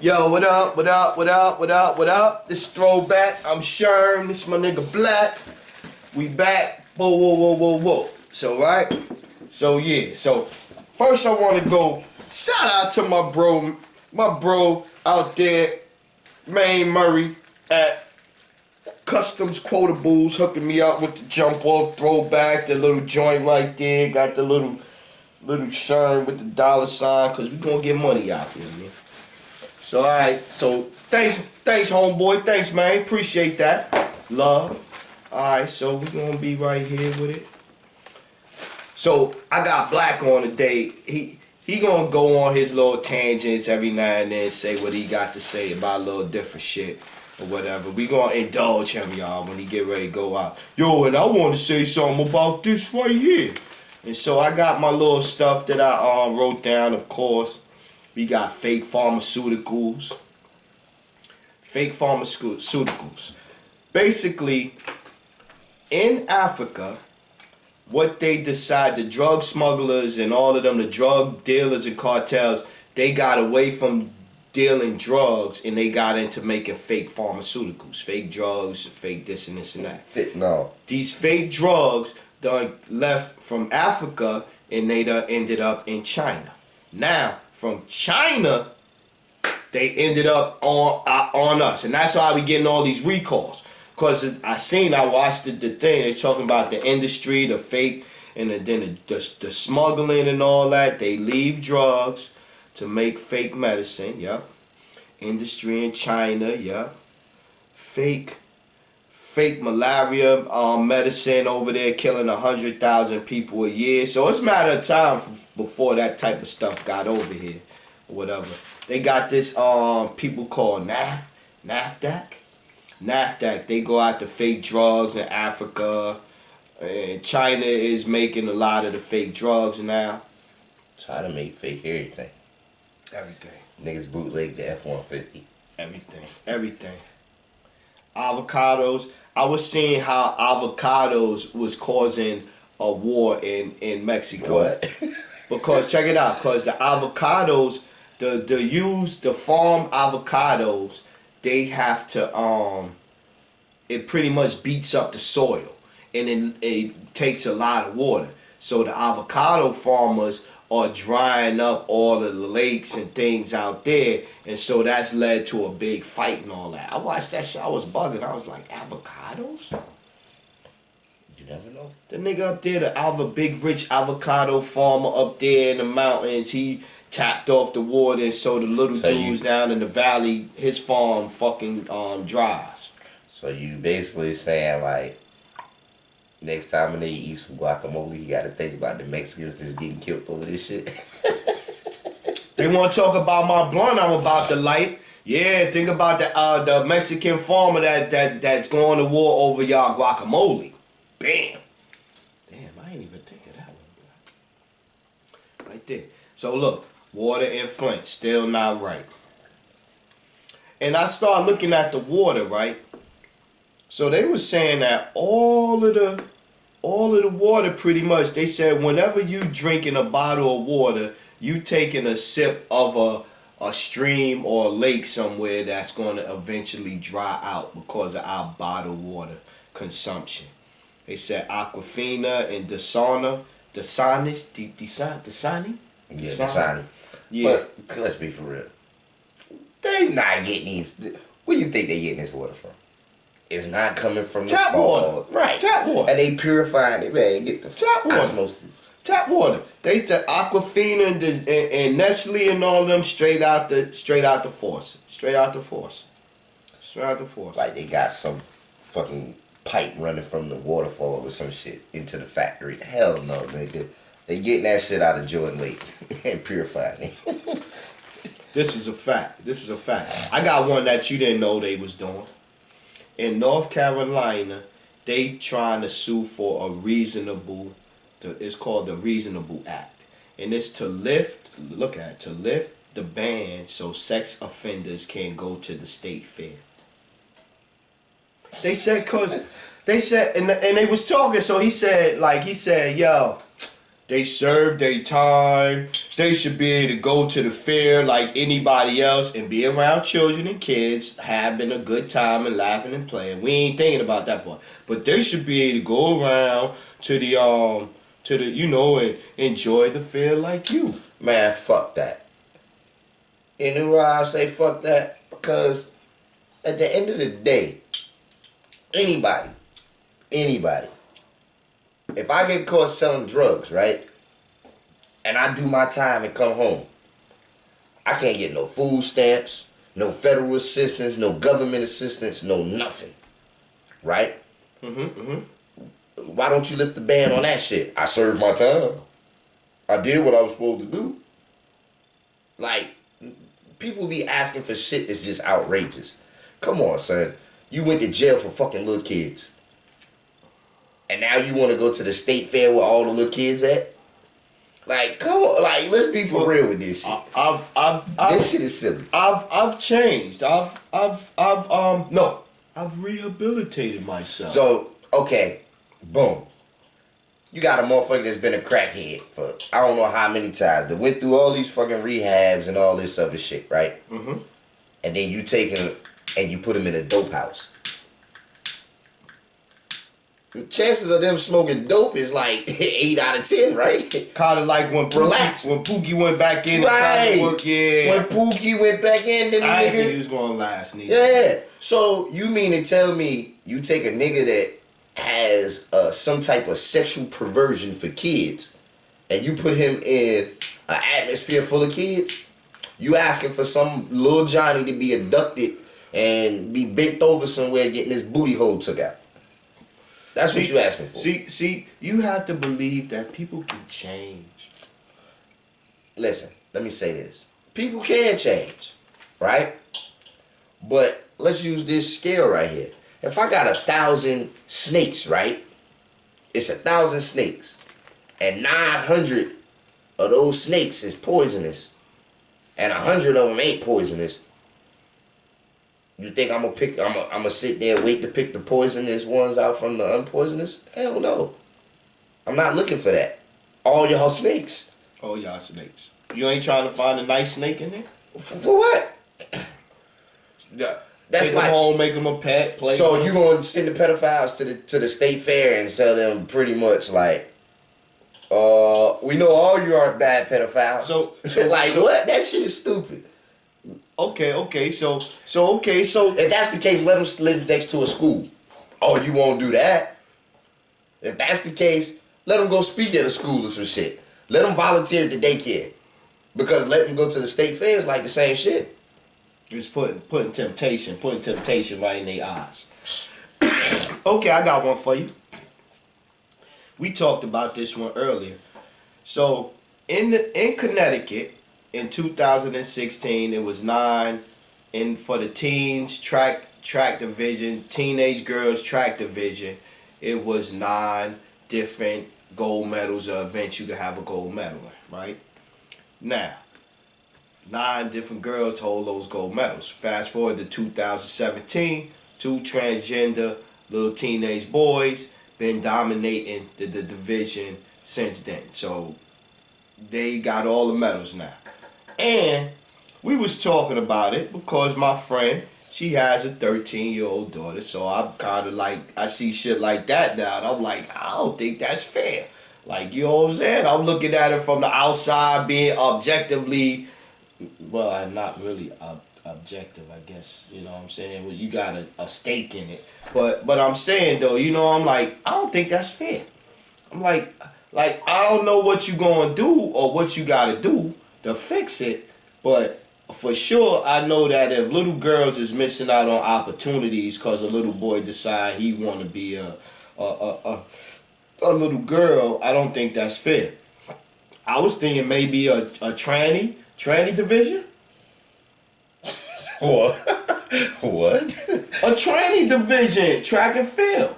Yo, what up, what up, what up, what up, what up? This is Throwback. I'm Sherm. This is my nigga Black. We back. Whoa, whoa, whoa, whoa, whoa. So, right? So, yeah. So, first I want to go shout out to my bro out there, Maine Murray at Customs Quotables, hooking me up with the jump off Throwback, the little joint right there. Got the little Sherm with the dollar sign, because we going to get money out here, man. So, alright, so thanks homeboy, thanks man, appreciate that, love. Alright, so we're gonna be right here with it. So, I got Black on today. He gonna go on his little tangents every now and then, say what he got to say about a little different shit or whatever. We gonna indulge him, y'all, when he get ready to go out. Yo, and I want to say something about this right here. And so I got my little stuff that I wrote down, of course. We got fake pharmaceuticals. Fake pharmaceuticals. Basically, in Africa, what they decide, the drug smugglers and all of them, the drug dealers and cartels, they got away from dealing drugs and they got into making fake pharmaceuticals. Fake drugs, fake this and this and that. No. These fake drugs done left from Africa and they done ended up in China. Now, from China, they ended up on us. And that's why we getting all these recalls. Because I watched the thing. They're talking about the industry, the fake, and then the smuggling and all that. They leave drugs to make fake medicine, yep. Industry in China, yep. Fake malaria medicine over there killing 100,000 people a year. So it's a matter of time before that type of stuff got over here or whatever. They got this people called NAFDAC. They go out to fake drugs in Africa. And China is making a lot of the fake drugs now. China make fake everything. Everything. Niggas bootleg the F-150. Everything. Avocados. I was seeing how avocados was causing a war in Mexico. What? Because check it out, because the avocados, the farm avocados, they have to it pretty much beats up the soil and it takes a lot of water. So the avocado farmers are drying up all of the lakes and things out there, and so that's led to a big fight and all that. I watched that shit, I was bugging. I was like, avocados? You never know. The nigga up there, the big rich avocado farmer up there in the mountains, he tapped off the water, and so the little dudes down in the valley, his farm fucking dries. So you basically saying, like, next time when they eat some guacamole, you gotta think about the Mexicans that's getting killed over this shit. They want to talk about my blunt I'm about to light. Yeah, think about the Mexican farmer that's going to war over y'all guacamole. Bam. Damn, I ain't even think of that one. Right there. So look, water and Flint, still not right. And I started looking at the water, right? So they were saying that all of the water pretty much, they said whenever you drinking a bottle of water, you taking a sip of a stream or a lake somewhere that's going to eventually dry out because of our bottled water consumption. They said Aquafina and Dasani. Yeah, Dasani. Yeah. But let's be for real. They not getting these. Where do you think they getting this water from? It's not coming from the tap water. Right. Tap water. And they purifying it, man. Get the tap water. Osmosis. Tap water. They said Aquafina and Nestle and all of them straight out the faucet. Straight out the faucet. Like they got some fucking pipe running from the waterfall or some shit into the factory. Hell no, nigga. They getting that shit out of Jordan Lake and purifying it. This is a fact. I got one that you didn't know they was doing. In North Carolina, they trying to sue for a reasonable, it's called the Reasonable Act. And it's to lift the ban so sex offenders can't go to the state fair. They said, and they was talking, so he said, yo, They serve their time. They should be able to go to the fair like anybody else and be around children and kids, having a good time and laughing and playing. We ain't thinking about that part. But they should be able to go around to the and enjoy the fair like you. Man, fuck that. You know why I say fuck that? Because at the end of the day, anybody, if I get caught selling drugs, right, and I do my time and come home, I can't get no food stamps, no federal assistance, no government assistance, no nothing, right? Why don't you lift the ban on that shit? I served my time. I did what I was supposed to do. Like, people be asking for shit that's just outrageous. Come on, son. You went to jail for fucking little kids. And now you want to go to the state fair where all the little kids at? Like, come on. Like, let's be for real with this shit. This shit is silly. I've changed. I've rehabilitated myself. So, okay. Boom. You got a motherfucker that's been a crackhead for I don't know how many times. That went through all these fucking rehabs and all this other shit, right? And then you take him and you put him in a dope house. The chances of them smoking dope is like 8 out of 10, right? Kind of like when Pookie went back in and tried to work, When Pookie went back in, then I didn't think he was gonna last, neither. Yeah. So you mean to tell me you take a nigga that has some type of sexual perversion for kids and you put him in an atmosphere full of kids? You asking for some little Johnny to be abducted and be bent over somewhere getting his booty hole took out. That's what you asking for. See, you have to believe that people can change. Listen, let me say this. People can change, right? But let's use this scale right here. If I got 1,000 snakes, right? It's 1,000 snakes. And 900 of those snakes is poisonous. And 100 of them ain't poisonous. You think I'm gonna sit there and wait to pick the poisonous ones out from the unpoisonous? Hell no. I'm not looking for that. All y'all snakes. All y'all snakes. You ain't trying to find a nice snake in there? For what? Yeah. That's Take like them home, make them a pet, play. So you gonna send the pedophiles to the state fair and sell them pretty much like, we know all you aren't bad pedophiles. So like what? That shit is stupid. Okay. So if that's the case, let them live next to a school. Oh, you won't do that? If that's the case, let them go speak at a school or some shit. Let them volunteer at the daycare. Because letting them go to the state fair is like the same shit. It's putting temptation right in their eyes. Okay, I got one for you. We talked about this one earlier. So in Connecticut in 2016, it was 9 for the teens track division, teenage girls track division. It was 9 different gold medals or events you could have a gold medal in, right? Now, 9 different girls hold those gold medals. Fast forward to 2017, 2 transgender little teenage boys been dominating the division since then. So they got all the medals now. And we was talking about it because my friend, she has a 13-year-old daughter. So I'm kind of like, I see shit like that now. And I'm like, I don't think that's fair. Like, you know what I'm saying? I'm looking at it from the outside, being objectively, well, I'm not really objective, I guess. You know what I'm saying? Well, you got a stake in it. But I'm saying, though, you know, I'm like, I don't think that's fair. I'm like I don't know what you gonna do or what you gotta do to fix it. But for sure, I know that if little girls is missing out on opportunities because a little boy decide he want to be a little girl, I don't think that's fair. I was thinking maybe a tranny division. What? What? A tranny division, track and field.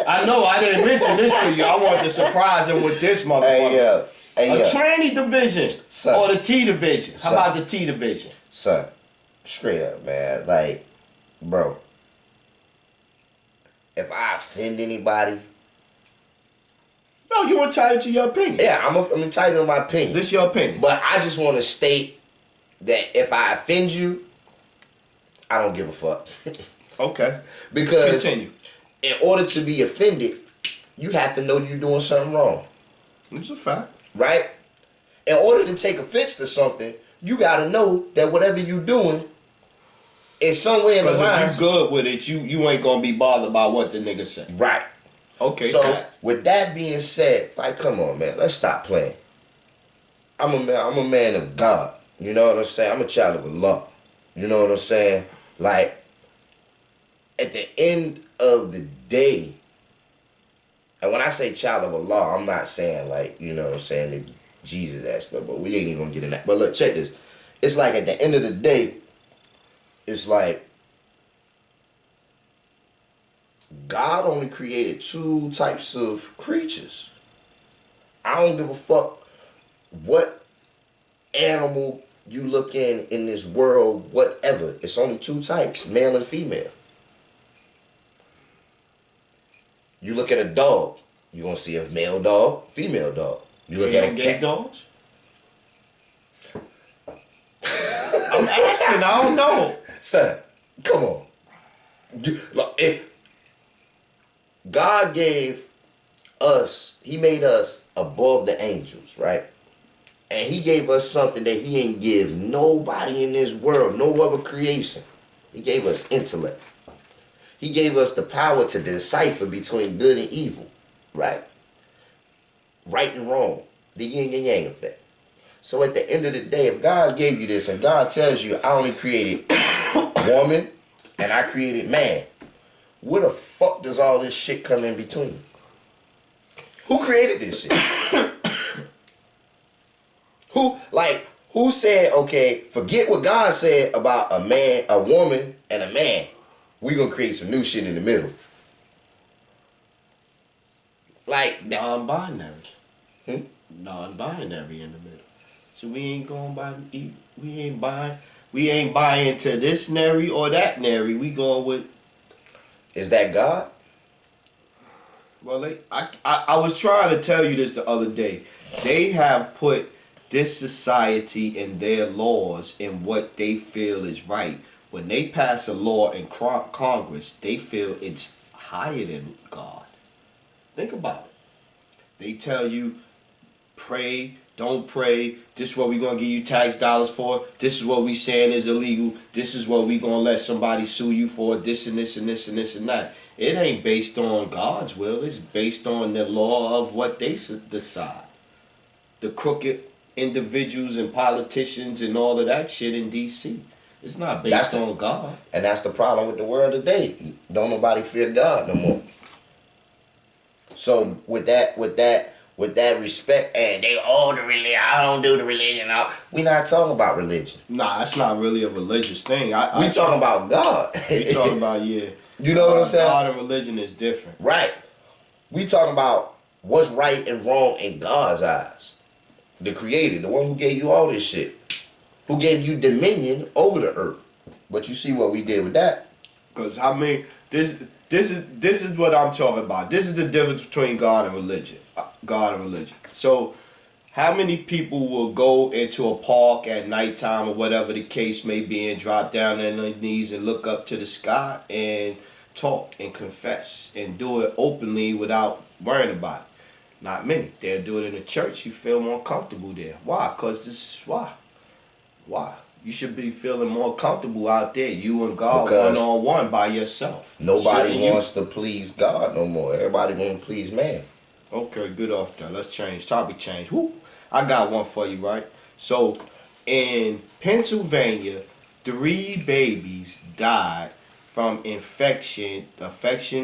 I know I didn't mention this to you. I wanted to surprise him with this motherfucker. A tranny division or the T division. How about the T division? Son, straight up, man. Like, bro, if I offend anybody, No, you're entitled to your opinion. Yeah, I'm entitled to my opinion. This is your opinion. But I just want to state that if I offend you, I don't give a fuck. Okay. Because continue. In order to be offended, you have to know you're doing something wrong. It's a fact. Right? In order to take offense to something, you got to know that whatever you're doing is somewhere in the line. If you good with it, you ain't going to be bothered by what the nigga say. Right. Okay. So, with that being said, like, come on, man. Let's stop playing. I'm a man of God. You know what I'm saying? I'm a child of Allah. You know what I'm saying? Like, at the end of the day, and when I say child of Allah, I'm not saying like, you know what I'm saying, the Jesus aspect, but we ain't even gonna get in that. But look, check this. It's like at the end of the day, it's like God only created two types of creatures. I don't give a fuck what animal you look in this world, whatever. It's only two types, male and female. You look at a dog, you're gonna see a male dog, female dog. You look at a cat. Dogs? I'm asking, I don't know. Son, come on. If God gave us, he made us above the angels, right? And he gave us something that he ain't give nobody in this world, no other creation. He gave us intellect. He gave us the power to decipher between good and evil, right? Right and wrong, the yin and yang effect. So at the end of the day, if God gave you this and God tells you, I only created woman and I created man, where the fuck does all this shit come in between? Who created this shit? Who said, okay, forget what God said about a man, a woman, and a man. We're gonna create some new shit in the middle. Like non-binary. Non-binary in the middle. So we ain't going by we ain't buying to this nary or that nary. We going with. Is that God? Well, I was trying to tell you this the other day. They have put this society and their laws in what they feel is right. When they pass a law in Congress, they feel it's higher than God. Think about it. They tell you, pray, don't pray. This is what we're going to give you tax dollars for. This is what we saying is illegal. This is what we're going to let somebody sue you for. This and this and this and this and that. It ain't based on God's will. It's based on the law of what they decide. The crooked individuals and politicians and all of that shit in D.C. It's not based on God. And that's the problem with the world today. Don't nobody fear God no more. So with that respect, and they all the religion, I don't do the religion. We not talking about religion. Nah, that's not really a religious thing. We talking about God. We talking about, yeah. You know what I'm saying? God and religion is different. Right. We talking about what's right and wrong in God's eyes. The creator, the one who gave you all this shit. Who gave you dominion over the earth. But you see what we did with that. Because, I mean, this is what I'm talking about. This is the difference between God and religion. God and religion. So, how many people will go into a park at nighttime or whatever the case may be and drop down on their knees and look up to the sky and talk and confess and do it openly without worrying about it? Not many. They'll do it in the church. You feel more comfortable there. Why? Because this is why. Why? You should be feeling more comfortable out there, you and God, one-on-one by yourself. Nobody wants to please God no more. Everybody wants to please man. Okay, good off that. Let's change. Topic change. Whoop. I got one for you, right? So, in Pennsylvania, 3 babies died from infection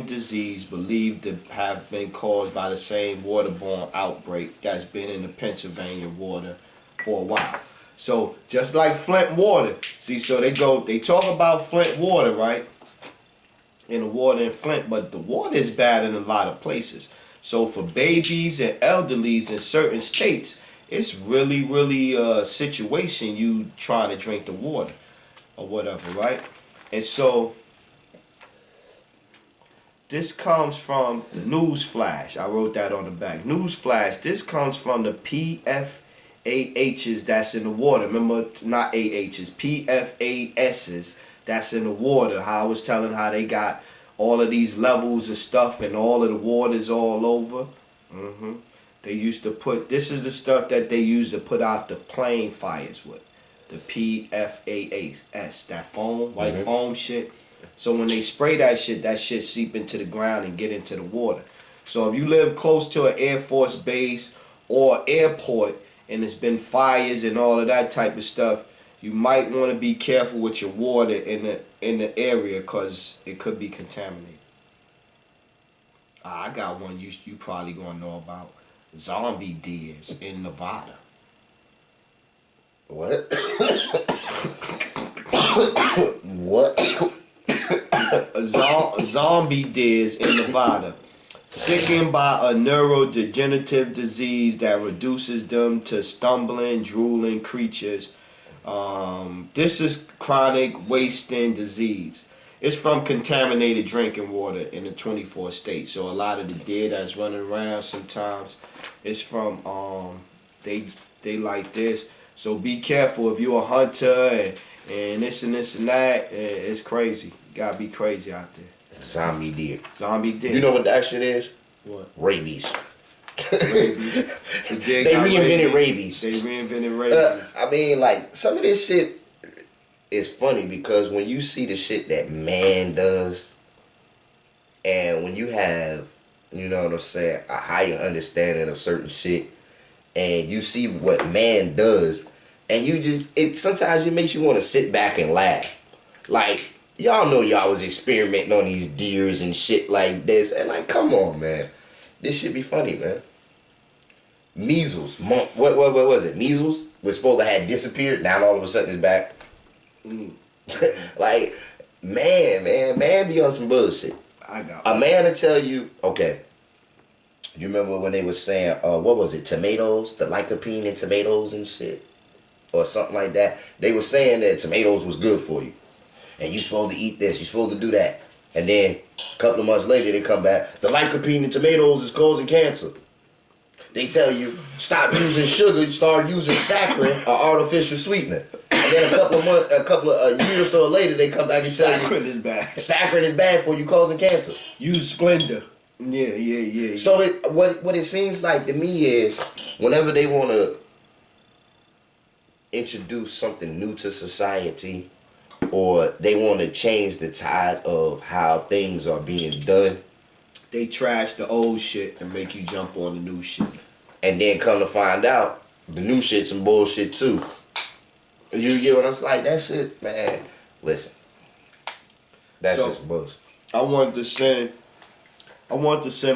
disease believed to have been caused by the same waterborne outbreak that's been in the Pennsylvania water for a while. So just like Flint water, see, so they talk about Flint water, right? In the water in Flint, but the water is bad in a lot of places. So for babies and elderlies in certain states, it's really a situation you trying to drink the water or whatever, right? And so This comes from the Newsflash. I wrote that on the back. Newsflash. This comes from the PFAHs that's in the water. Remember, not AHs, PFASs that's in the water. How I was telling how they got all of these levels of stuff and all of the waters all over. They used to put, this is the stuff that they used to put out the plane fires with. The PFAS, that foam, white foam shit. So when they spray that shit seep into the ground and get into the water. So if you live close to an Air Force base or airport and there's been fires and all of that type of stuff, you might want to be careful with your water in the area because it could be contaminated. I got one you probably gonna know about. Zombie deers in Nevada. What? What? Zombie deers in Nevada, sickened by a neurodegenerative disease that reduces them to stumbling, drooling creatures. This is chronic wasting disease. It's from contaminated drinking water in the 24 states. So a lot of the deer that's running around sometimes, it's from they like this. So be careful if you're a hunter and this and that. It's crazy. You gotta be crazy out there. Zombie deer. Zombie deer. You know what that shit is? What? Rabies. Rabies. They reinvented rabies. They reinvented rabies. I mean, like, some of this shit is funny because when you see the shit that man does, and when you have, you know what I'm saying, a higher understanding of certain shit, and you see what man does, and you just, sometimes it makes you want to sit back and laugh. Like, y'all know y'all was experimenting on these deers and shit like this, and like, come on, man. This should be funny, man. Measles, what was it? Measles was supposed to have disappeared. Now all of a sudden it's back. Like, man be on some bullshit. A man to tell you, okay. You remember when they was saying, what was it? Tomatoes, the lycopene in tomatoes and shit, or something like that. They were saying that tomatoes was good for you, and you supposed to eat this, you supposed to do that. And then a couple of months later, they come back. The lycopene in tomatoes is causing cancer. They tell you stop using sugar, start using saccharin or artificial sweetener. And then a year or so later, they come back and tell you saccharin is bad. Saccharin is bad for you, causing cancer. Use Splenda. Yeah. So what it seems like to me is whenever they want to introduce something new to society, or they want to change the tide of how things are being done, they trash the old shit and make you jump on the new shit. And then come to find out, the new shit's some bullshit too. You get what I'm saying? Like, that shit, man. Listen, that's just bullshit. I want to send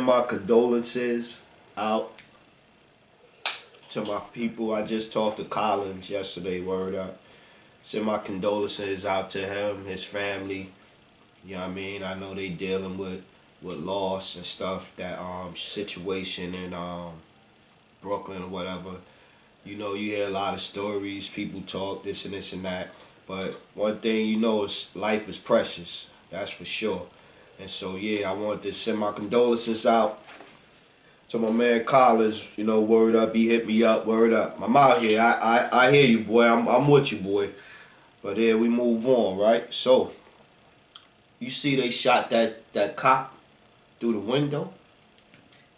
my condolences out to my people. I just talked to Collins yesterday, word up. Send my condolences out to him, his family. You know what I mean? I know they dealing with loss and stuff, that situation in Brooklyn or whatever. You know, you hear a lot of stories, people talk this and that. But one thing you know is life is precious. That's for sure. And so, yeah, I wanted to send my condolences out to my man Collins. You know, word up, he hit me up, word up. I'm out here. I hear you, boy. I'm with you, boy. But yeah, we move on, right? So, you see they shot that cop through the window?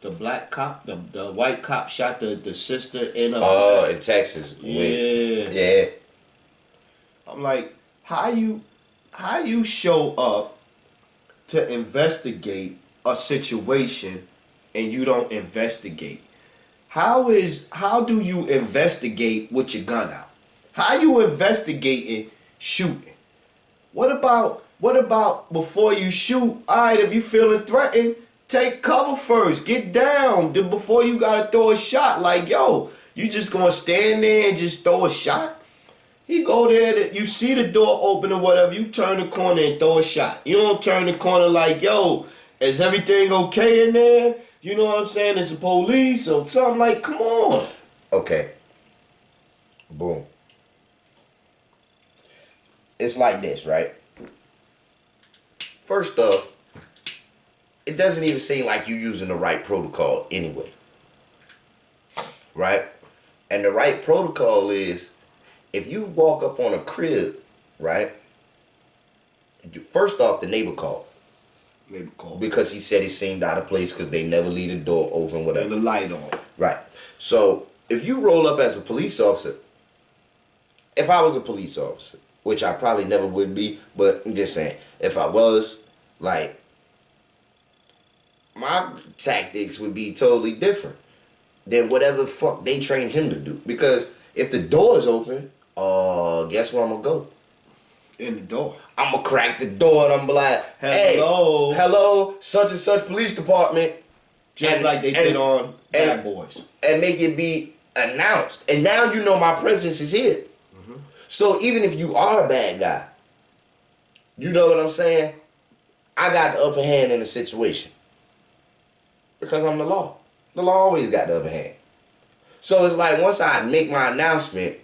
The black cop, the white cop shot the sister in a... Oh, in Texas. Yeah. I'm like, how you show up to investigate a situation and you don't investigate? How do you investigate with your gun out? How you investigating shooting? What about before you shoot? Alright, if you feeling threatened, take cover first. Get down before you gotta throw a shot. Like, yo, you just gonna stand there and just throw a shot? You go there, you see the door open or whatever, you turn the corner and throw a shot. You don't turn the corner like, yo, is everything okay in there? You know what I'm saying? It's the police or something. Like, come on. Okay. Boom. It's like this, right? First off, it doesn't even seem like you using the right protocol anyway. Right? And the right protocol is, if you walk up on a crib, right? First off, the neighbor called. Because he said he seemed out of place because they never leave the door open, whatever. And the light on. Right. So, if you roll up as a police officer, if I was a police officer, which I probably never would be, but I'm just saying, if I was, like, my tactics would be totally different than whatever the fuck they trained him to do. Because if the door is open, guess where I'm gonna go? In the door. I'm gonna crack the door and I'm like, hey, hello, such and such police department. Just like they did on Bad Boys. And make it be announced. And now you know my presence is here. Mm-hmm. So even if you are a bad guy, you know what I'm saying? I got the upper hand in the situation. Because I'm the law. The law always got the upper hand. So it's like once I make my announcement,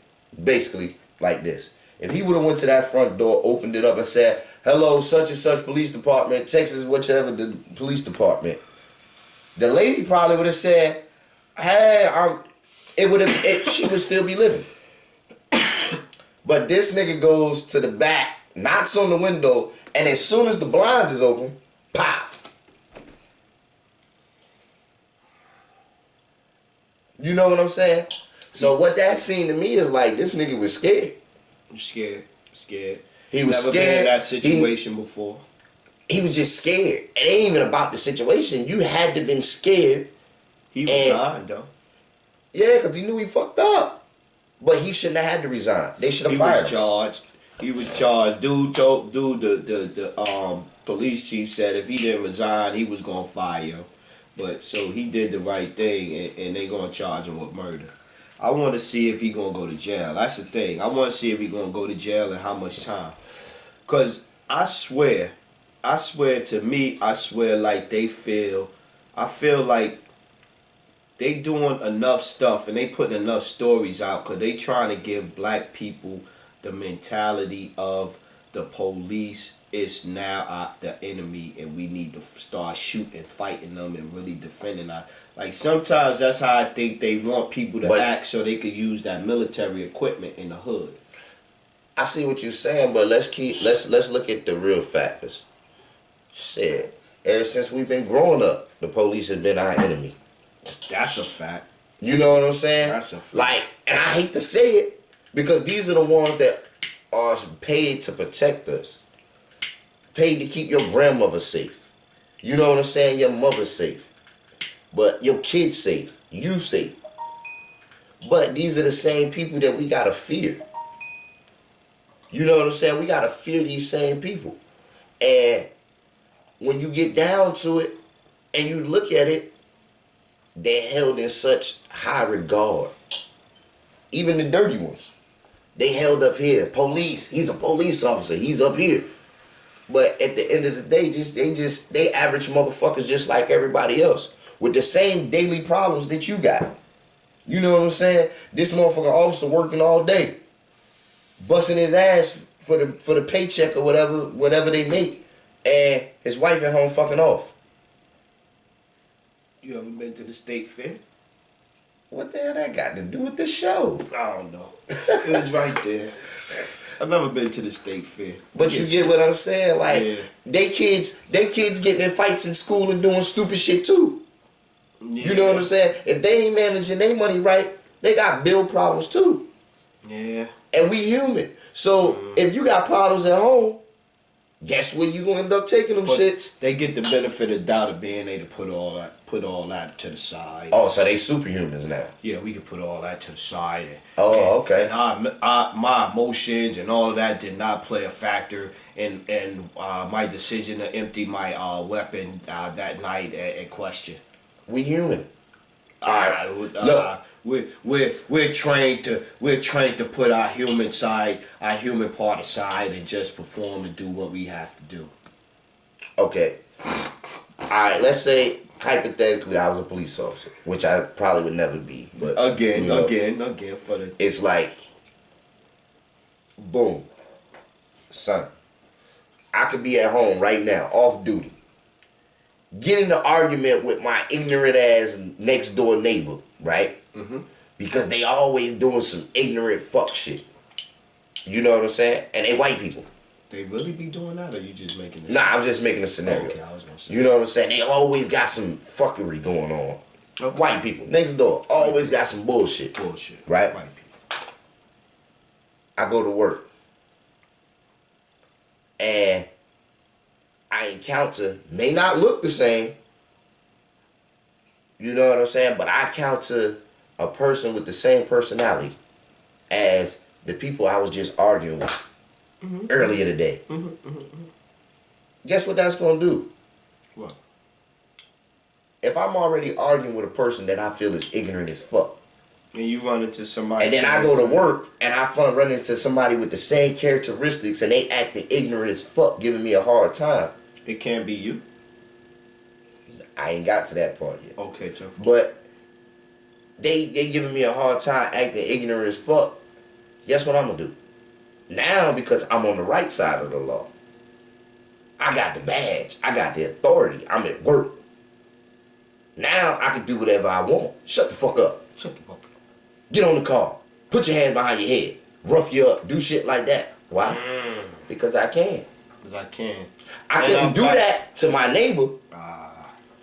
basically like this. If he would have went to that front door, opened it up and said, hello, such and such police department, Texas, whichever the police department, the lady probably would have said, hey, she would still be living. But this nigga goes to the back, knocks on the window, and as soon as the blinds is open, pop. You know what I'm saying? So what that seemed to me is like, this nigga was scared. Scared. He was never scared. Been in that situation before. He was just scared. It ain't even about the situation. You had to been scared. He resigned though. Yeah, because he knew he fucked up. But he shouldn't have had to resign. They should have fired him. He was charged. The police chief said if he didn't resign, he was gonna fire him. But so he did the right thing, and they gonna charge him with murder. I want to see if he gonna go to jail. That's the thing. I want to see if he gonna go to jail and how much time. Cause I swear to me, I swear like I feel like they doing enough stuff and they putting enough stories out. Cause they trying to give black people the mentality of the police is now the enemy, and we need to start shooting, fighting them, and really defending us. Like sometimes that's how I think they want people to act, so they could use that military equipment in the hood. I see what you're saying, but let's look at the real factors. Shit, ever since we've been growing up, the police have been our enemy. That's a fact. You know what I'm saying? That's a fact. Like, and I hate to say it because these are the ones that are paid to protect us. Paid to keep your grandmother safe. You know what I'm saying? Your mother safe. But your kids safe. You safe. But these are the same people that we gotta fear. You know what I'm saying? We gotta fear these same people. And when you get down to it and you look at it, they're held in such high regard. Even the dirty ones. They held up here. Police. He's a police officer. He's up here. But at the end of the day, they average motherfuckers just like everybody else with the same daily problems that you got. You know what I'm saying? This motherfucker officer working all day, busting his ass for the paycheck or whatever they make, and his wife at home fucking off. You ever been to the state fair? What the hell that got to do with the show? I don't know. It was right there. I've never been to the state fair. But you get what I'm saying? Like, yeah. they kids getting in fights in school and doing stupid shit too. Yeah. You know what I'm saying? If they ain't managing their money right, they got bill problems too. Yeah. And we human. So if you got problems at home, guess where you gonna end up taking them shits? They get the benefit of doubt of being able to put all that to the side. Oh, so they superhumans now. Yeah, we can put all that to the side. Okay. And my emotions and all of that did not play a factor in my decision to empty my weapon that night at question. We human. We're trained to put our human side, our human part aside, and just perform and do what we have to do. Okay. All right. Let's say hypothetically I was a police officer, which I probably would never be. But again for the. It's like, boom, son. I could be at home right now, off duty, get in an argument with my ignorant ass next door neighbor, right? Mm-hmm. Because they always doing some ignorant fuck shit. You know what I'm saying? And they white people. They really be doing that, or you just making this? Nah, I'm just making a scenario. Okay, I was gonna say. You know what I'm saying? They always got some fuckery going on. Okay. White people next door always got some bullshit. Bullshit. Right? White people. I go to work. And I encounter, may not look the same. You know what I'm saying? But I encounter a person with the same personality as the people I was just arguing with earlier today. Guess what that's going to do? What? If I'm already arguing with a person that I feel is ignorant as fuck, And you run into somebody, and then I go to work and I run into somebody with the same characteristics and they acting ignorant as fuck, giving me a hard time. It can't be you. I ain't got to that part yet. Okay, tough. But they giving me a hard time acting ignorant as fuck. Guess what I'm gonna do? Now, because I'm on the right side of the law, I got the badge, I got the authority, I'm at work. Now I can do whatever I want. Shut the fuck up. Shut the fuck up. Get on the car. Put your hands behind your head. Rough you up. Do shit like that. Why? Because I can. Because I can. I couldn't do that to my neighbor.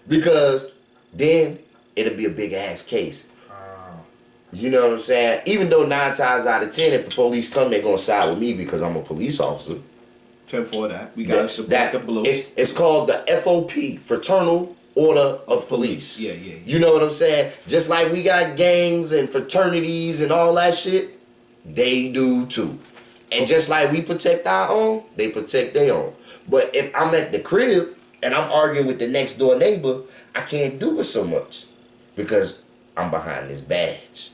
Because then it'll be a big ass case. You know what I'm saying? Even though 9 times out of 10, if the police come, they're gonna side with me because I'm a police officer. 10 for that. We gotta support the blue. It's called the FOP, Fraternal Order of Police. Yeah. You know what I'm saying? Just like we got gangs and fraternities and all that shit, they do too. And just like we protect our own, they protect their own. But if I'm at the crib and I'm arguing with the next door neighbor, I can't do it so much because I'm behind this badge.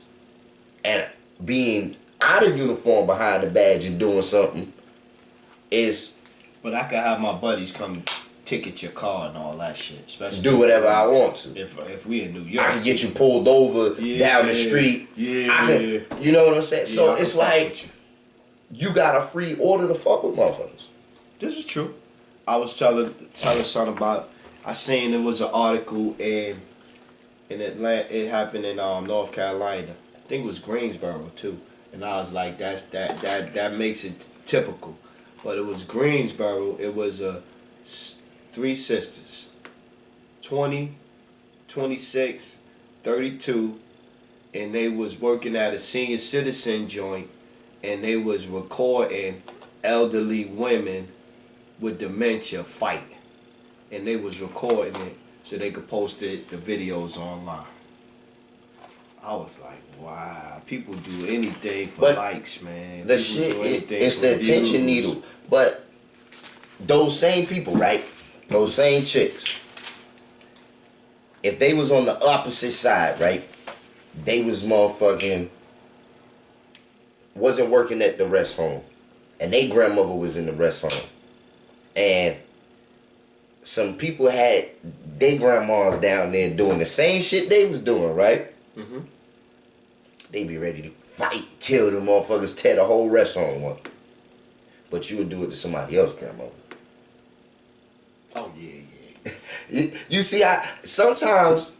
And being out of uniform behind the badge and doing something is... But I could have my buddies come ticket your car and all that shit. Especially do whatever I want to. If we in New York. I can get you pulled over down the street. You know what I'm saying? Yeah, so it's like you got a free order to fuck with motherfuckers. This is true. I was telling something about, I seen it was an article in Atlanta. It happened in North Carolina. I think it was Greensboro too. And I was like, that makes it typical. But it was Greensboro. It was 3 sisters, 20, 26, 32, and they was working at a senior citizen joint, and they was recording elderly women with dementia fight, and they was recording it so they could post the videos online. I was like, wow, people do anything for likes, man. The People shit, it's the attention needle. But those same people, right? Those same chicks, if they was on the opposite side, right? They was motherfucking, wasn't working at the rest home. And they grandmother was in the rest home. And some people had their grandmas down there doing the same shit they was doing, right? Mm-hmm. They be ready to fight, kill them motherfuckers, tear the whole rest home up. But you would do it to somebody else's grandmother. Oh, yeah. You see, sometimes,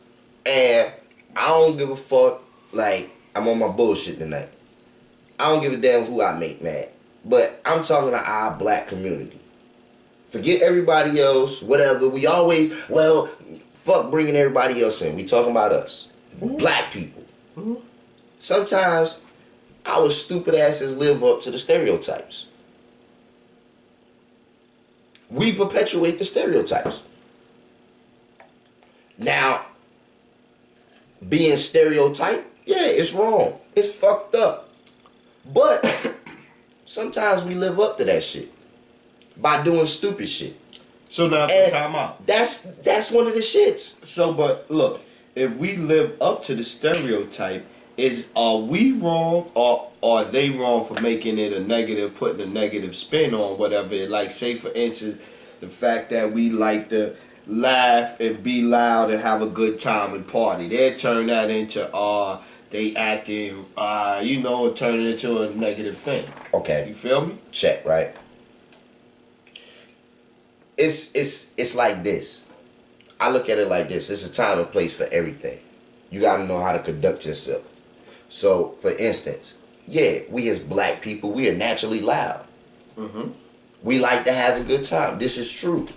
and I don't give a fuck, like, I'm on my bullshit tonight. I don't give a damn who I make mad. But I'm talking to our black community. Forget everybody else, whatever. We always, well, fuck bringing everybody else in. We talking about us. Black people. Sometimes our stupid asses live up to the stereotypes. We perpetuate the stereotypes. Now, being stereotyped, yeah, it's wrong. It's fucked up. But sometimes we live up to that shit by doing stupid shit. So now for time out. That's one of the shits. So, but look, if we live up to the stereotype, are we wrong or are they wrong for making it a negative, putting a negative spin on whatever? Like, say for instance, the fact that we like to laugh and be loud and have a good time and party. They turn that into they acting turn it into a negative thing. Okay. You feel me? Check, right? It's like this. I look at it like this. It's a time and place for everything. You got to know how to conduct yourself. So, for instance, yeah, we as black people, we are naturally loud. Mm-hmm. We like to have a good time. This is true.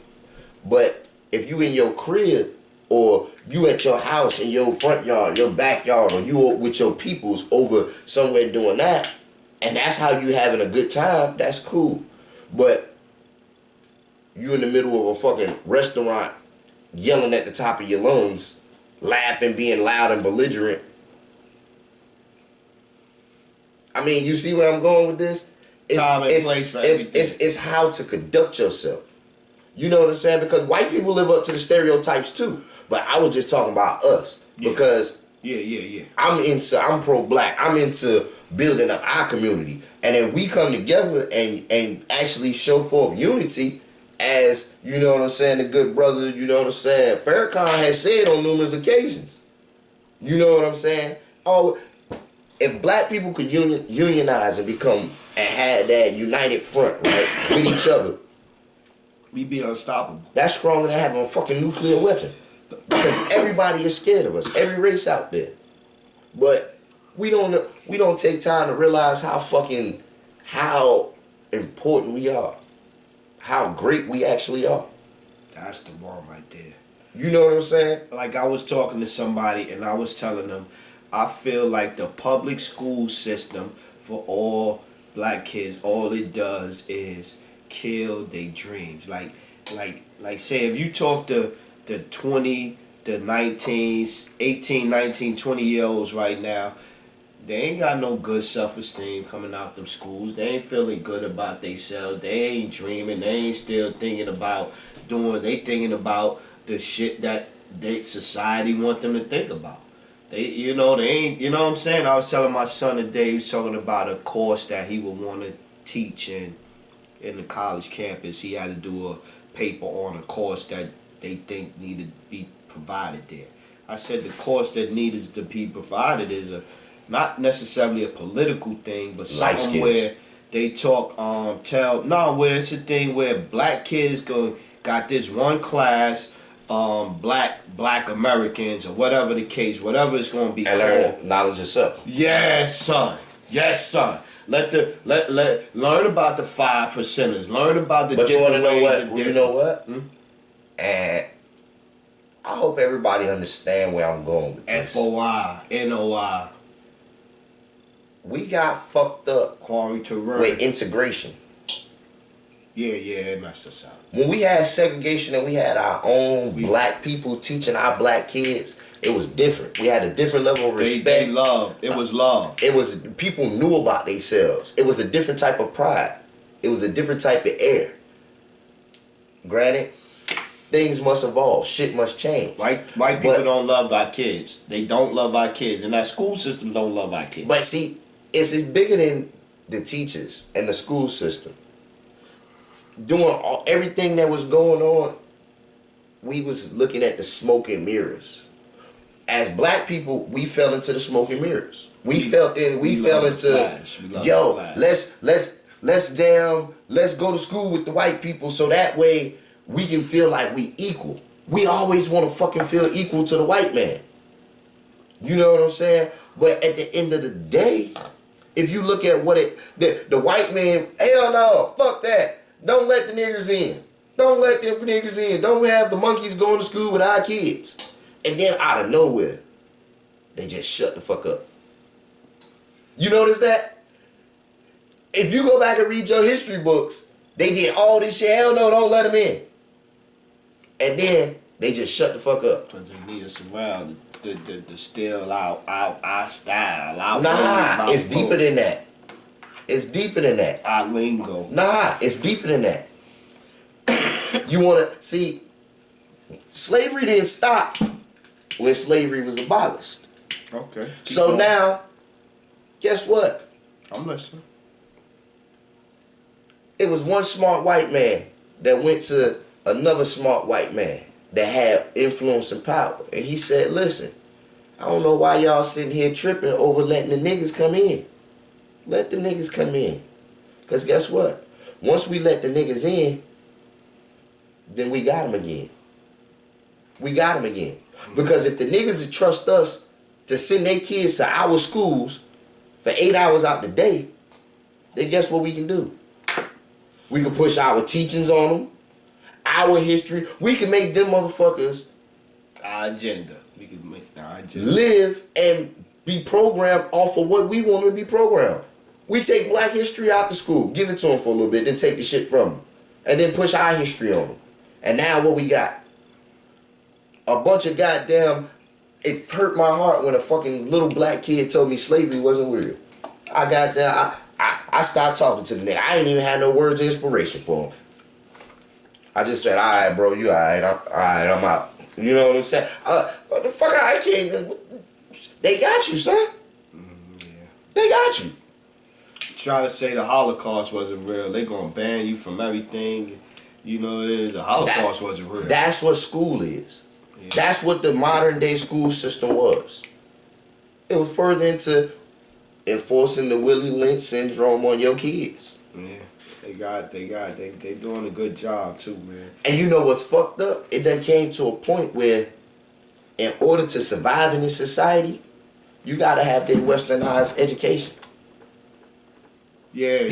But if you in your crib, or you at your house, in your front yard, your backyard, or you with your peoples over somewhere doing that, and that's how you having a good time, that's cool. But you in the middle of a fucking restaurant yelling at the top of your lungs, laughing, being loud and belligerent. I mean, you see where I'm going with this? Time and place for everything. It's how to conduct yourself. You know what I'm saying? Because white people live up to the stereotypes too. But I was just talking about us. Yeah. Because I'm pro-black. I'm into building up our community. And then we come together and actually show forth unity as, you know what I'm saying, the good brother, you know what I'm saying, Farrakhan has said on numerous occasions. You know what I'm saying? Oh, if black people could unionize and become and have that united front, right, with each other, we'd be unstoppable. That's stronger than having a fucking nuclear weapon. Because everybody is scared of us, every race out there. But we don't take time to realize how important we are, how great we actually are. That's the bomb right there. You know what I'm saying? Like, I was talking to somebody and I was telling them, I feel like the public school system for all black kids, all it does is kill their dreams. Like say if you talk to the 20, the 19, 18, 19, 20-year-olds right now, they ain't got no good self-esteem coming out them schools. They ain't feeling good about themselves. They ain't dreaming. They ain't still thinking about they thinking about the shit that society want them to think about. They ain't, you know what I'm saying? I was telling my son today, he was talking about a course that he would want to teach in the college campus. He had to do a paper on a course that they think needed to be provided there. I said the course that needs to be provided is not necessarily a political thing, but something where they talk, where it's a thing where black kids got this one class, black Americans or whatever the case, whatever it's going to be and called. Learn knowledge yourself. Yes, son. Yes, son. Learn about the 5%ers. Learn about the. But you want to know what? You know what? And I hope everybody understand where I'm going with this. FOI, NOI. We got fucked up with integration. Yeah, it messed us up. When we had segregation and we had our own black people teaching our black kids, it was different. We had a different level of respect. It was love. It was, people knew about themselves. It was a different type of pride. It was a different type of air. Granted, things must evolve. Shit must change. White people don't love our kids. They don't love our kids. And our school system don't love our kids. But see, it's bigger than the teachers and the school system. Doing everything that was going on, we was looking at the smoke and mirrors. As black people, we fell into the smoke and mirrors. We fell into, let's go to school with the white people so that way we can feel like we equal. We always want to fucking feel equal to the white man. You know what I'm saying? But at the end of the day, if you look at what the white man, hell no, fuck that. Don't let the niggers in. Don't let them niggers in. Don't have the monkeys going to school with our kids. And then out of nowhere, they just shut the fuck up. You notice that? If you go back and read your history books, they did all this shit. Hell no, don't let them in. And then they just shut the fuck up. Because they need us around to steal our style. Nah, it's deeper than that. It's deeper than that. Our lingo. Nah, it's deeper than that. You want to see, slavery didn't stop when slavery was abolished. Okay. So now, guess what? I'm listening. It was one smart white man that went to another smart white man that had influence and power. And he said, listen, I don't know why y'all sitting here tripping over letting the niggas come in. Let the niggas come in. Because guess what? Once we let the niggas in, then we got them again. we got them again. Because if the niggas that trust us to send their kids to our schools for 8 hours out the day, then guess what we can do? We can push our teachings on them, our history. We can make them motherfuckers our agenda. We can make our agenda. Live and be programmed off of what we want to be programmed. We take black history out the school, give it to them for a little bit, then take the shit from them. And then push our history on them. And now what we got? A bunch of goddamn... It hurt my heart when a fucking little black kid told me slavery wasn't real. I stopped talking to the nigga. I ain't even had no words of inspiration for him. I just said, all right, bro, you all right. I'm out. You know what I'm saying? What the fuck? I can't... They got you, son. Yeah. They got you. Trying to say the Holocaust wasn't real. They gonna ban you from everything. You know, the Holocaust wasn't real. That's what school is. Yeah. That's what the modern day school system was. It was further into enforcing the Willie Lynch syndrome on your kids. Yeah, they doing a good job too, man. And you know what's fucked up? It done came to a point where, in order to survive in this society, you gotta have their Westernized education. Yeah.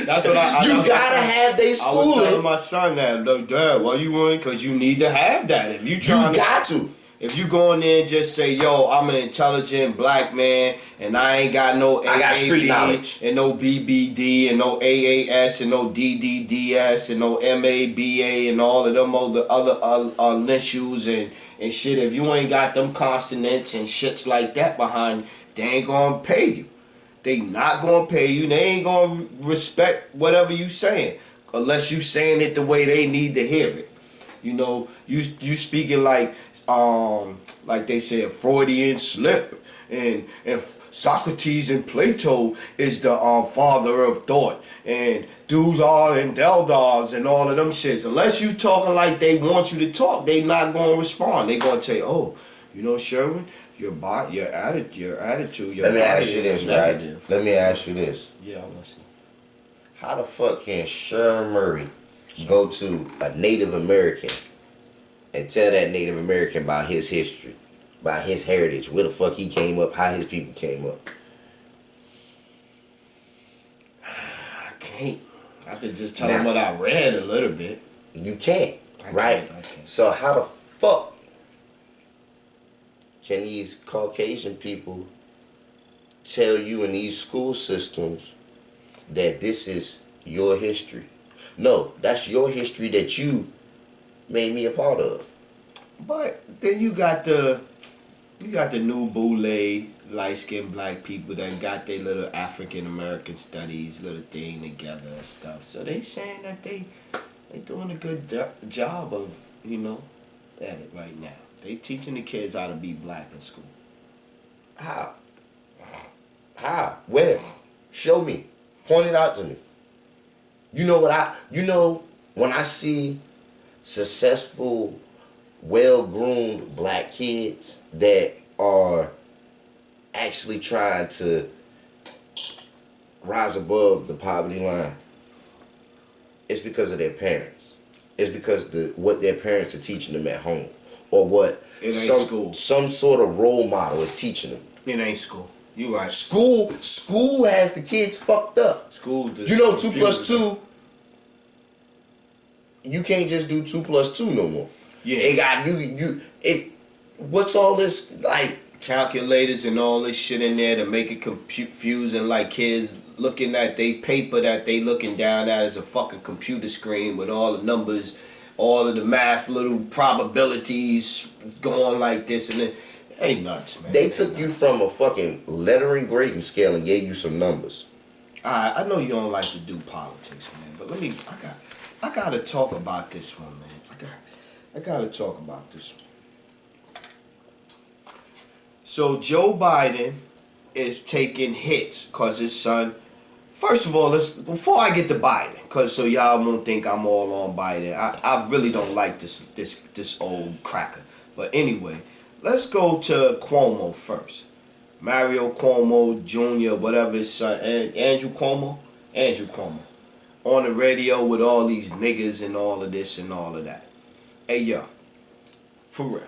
That's what you gotta have their schooling. I was telling my son that, look, Dad, why you want? Because you need to have that. If you got to. If you go in there and just say, yo, I'm an intelligent black man and I ain't got no AAB and no BBD and no AAS and no DDDS and no MABA and all of them other initials and shit, if you ain't got them consonants and shits like that behind you, they ain't gonna pay you. They not gonna pay you. They ain't gonna respect whatever you saying unless you saying it the way they need to hear it. You know, you speaking like they say a Freudian slip, and Socrates and Plato is the father of thought, and Duzar and Deldars and all of them shits. Unless you talking like they want you to talk, they not gonna respond. They gonna tell you, oh, you know, Sherwin, your attitude. Let me ask you this, right? Let me ask you this. Yeah, I'm listening. How the fuck can Sherman Murray go to a Native American and tell that Native American about his history, about his heritage, where the fuck he came up, how his people came up? I can't. I could just tell him what I read a little bit. You can't, right? I can't. So how the fuck can these Caucasian people tell you in these school systems that this is your history? No, that's your history that you made me a part of. But then you got the new boule, light-skinned black people that got their little African American studies little thing together and stuff. So they saying that they doing a good job of, you know, at it right now. They teaching the kids how to be black in school. How? How? Where? Show me. Point it out to me. You know when I see successful, well-groomed black kids that are actually trying to rise above the poverty line, it's because of their parents. It's because what their parents are teaching them at home, or what some sort of role model is teaching them. It ain't school. You right. School has the kids fucked up. School. You know, 2 plus 2. You can't just do 2 plus 2 no more. Yeah. It got what's all this like? Calculators and all this shit in there to make it confusing, like kids looking at they paper that they looking down at as a fucking computer screen with all the numbers, all of the math, little probabilities going like this, and it ain't nuts, man. They took you from a fucking lettering grading scale and gave you some numbers. I know you don't like to do politics, man, but I gotta talk about this one, man. I gotta talk about this one. So Joe Biden is taking hits because his son. First of all, before I get to Biden, cause so y'all won't think I'm all on Biden. I really don't like this old cracker. But anyway, let's go to Cuomo first. Mario Cuomo Jr., whatever his son, Andrew Cuomo, on the radio with all these niggas and all of this and all of that. Hey yo, For real.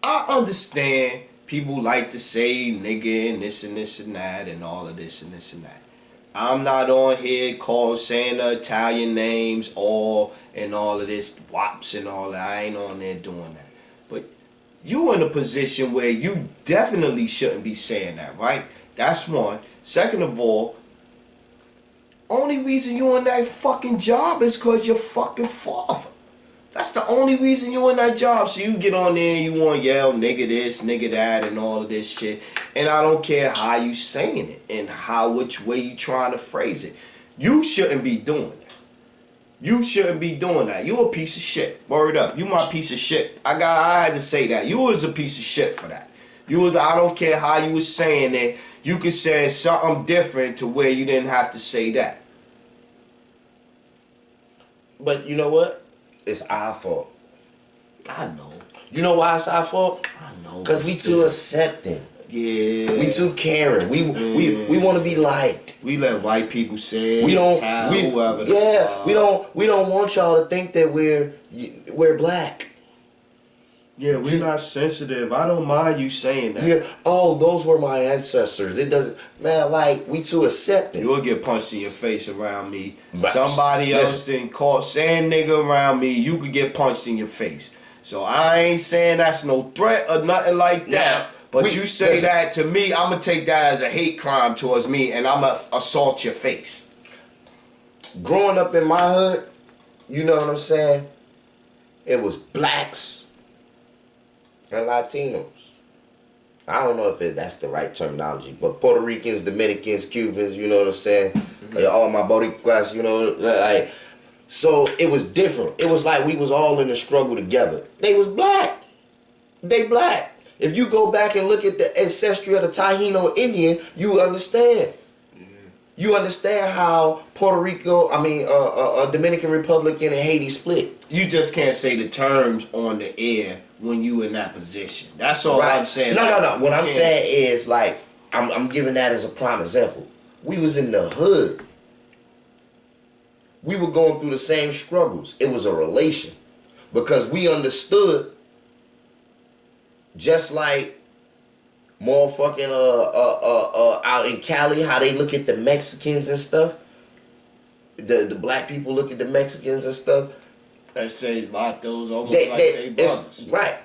I understand people like to say nigga and this and that and all of this and this and that. I'm not on here saying the Italian names and all of this wops and all that. I ain't on there doing that. But you in a position where you definitely shouldn't be saying that, right? That's one. Second of all, only reason you in that fucking job is because your fucking father. That's the only reason you in that job. So you get on there and you want to yell nigga this, nigga that, and all of this shit. And I don't care how you saying it and which way you trying to phrase it. You shouldn't be doing that. You shouldn't be doing that. You a piece of shit. Word up. You my piece of shit. I had to say that. You was a piece of shit for that. I don't care how you was saying it. You could say something different to where you didn't have to say that. But you know what? It's our fault. I know. You know why it's our fault? I know. Because we too accepting. Yeah. We too caring. We want to be liked. We let white people say we don't. whoever. We don't want y'all to think that we're black. Yeah, we're not sensitive. I don't mind you saying that. Yeah. Oh, those were my ancestors. It doesn't, man. Like we too accepting. You'll get punched in your face around me. But Somebody else didn't call saying nigga around me. You could get punched in your face. So I ain't saying that's no threat or nothing like that. Now, but you say that to me, I'm gonna take that as a hate crime towards me, and I'm gonna assault your face. Growing up in my hood, you know what I'm saying? It was blacks and Latinos. I don't know if that's the right terminology, but Puerto Ricans, Dominicans, Cubans, you know what I'm saying? Mm-hmm. All my Boricuas, you know, like, so it was different. It was like we was all in the struggle together. They was black. They black. If you go back and look at the ancestry of the Taino Indian, you understand. You understand how Puerto Rico, Dominican Republic and Haiti split. You just can't say the terms on the air when you in that position. That's all right. I'm saying. No. What I'm saying is, like, I'm giving that as a prime example. We was in the hood. We were going through the same struggles. It was a relation. Because we understood, just like motherfucking out in Cali, how they look at the Mexicans and stuff. The black people look at the Mexicans and stuff. They say vatos almost like they brothers. Right.